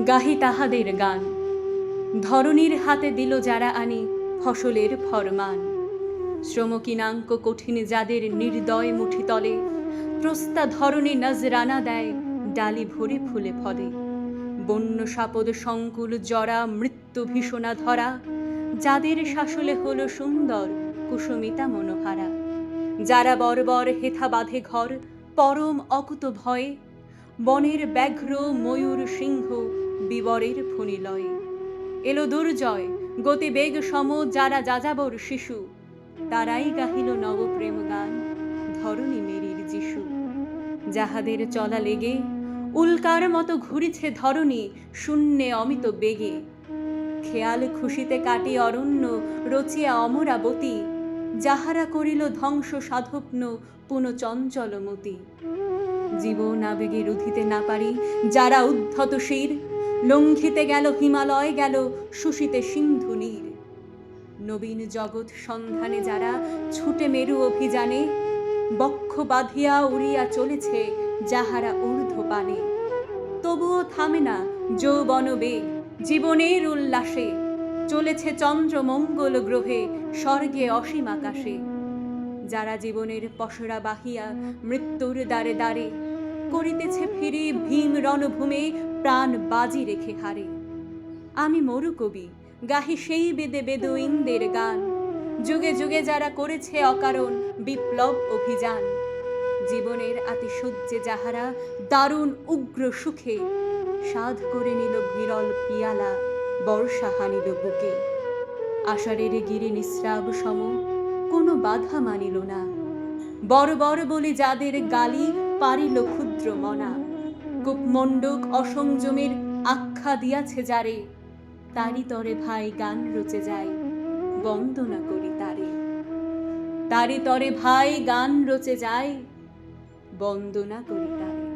গাহি তাহাদের গান। ধরণীর হাতে দিল যারা আনি ফসলের ফরমান। শ্রমকিনাঙ্ক কঠিন যাদের নির্দয় মুঠি তলে, ত্রস্তা ধরণী নজরানা দেয় ডালি ভরে ফুলে ফলে। বন্য সাপদ সংকুল জরা মৃত্যু ভীষণা ধরা, যাদের শাসলে হলো সুন্দর কুসুমিতা মনোহারা। যারা বর্বর হেথা বাঁধে ঘর পরম অকুত ভয়ে, বনের ব্যাঘ্র ময়ূর সিংহ বিবরের ফণিলয়ে। এলো দুর্জয় গতিবেগ সম যারা যাযাবর শিশু, তারাই গাহিল নবপ্রেম গান ধরণী মেরির যিশু। যাহাদের চলা লেগে উল্কার মতো ঘুরিছে ধরণী শূন্যে অমিত বেগে, খেয়াল খুশিতে কাটি অরণ্য রচিয়া অমরাবতী, যাহারা করিল ধ্বংস সাধপ্ন পুনঃ চঞ্চলমতি। জীবন আবেগে রুধিতে না পারি যারা উদ্ধত শির, লঙ্ঘিতে গেল হিমালয় গেল শুষিতে সিন্ধু নীর। নবীন জগৎ সন্ধানে যারা ছুটে মেরু অভিযানে, বক্ষ বাঁধিয়া উড়িয়া চলেছে যাহারা ঊর্ধ্বপানে। তবুও থামে না যৌবন বেগ জীবনের উল্লাসে, চলেছে চন্দ্র মঙ্গল গ্রহে স্বর্গে অসীম আকাশে। যারা জীবনের পসরা বাহিয়া মৃত্যুর দ্বারে দ্বারে, করিতেছে ফিরে ভীম রণভূমে প্রাণ বাজি রেখে হারে। আমি মরু কবি গাহি সেই বেদে বেদুইনদের গান, যুগে যুগে যারা করেছে অকারণ বিপ্লব অভিযান। জীবনের আতিশয্যে যাহারা দারুণ উগ্র সুখে, সাধ করে নিল বিরল পিয়ালা বর্ষা হানিল বুকে। আষাঢ়ের গিরি নিঃস্রাব সম কোনো বাধা মানিল না, বড় বড় বলি যাদের গালি পারিল ক্ষুদ্র মনা। কূপমণ্ডক অসংযমের আখ্যা দিয়াছে যারে, তারি তরে ভাই গান রচে যায় বন্দনা করি তারে। তারি তরে ভাই গান রচে যায় বন্দনা করি তারে।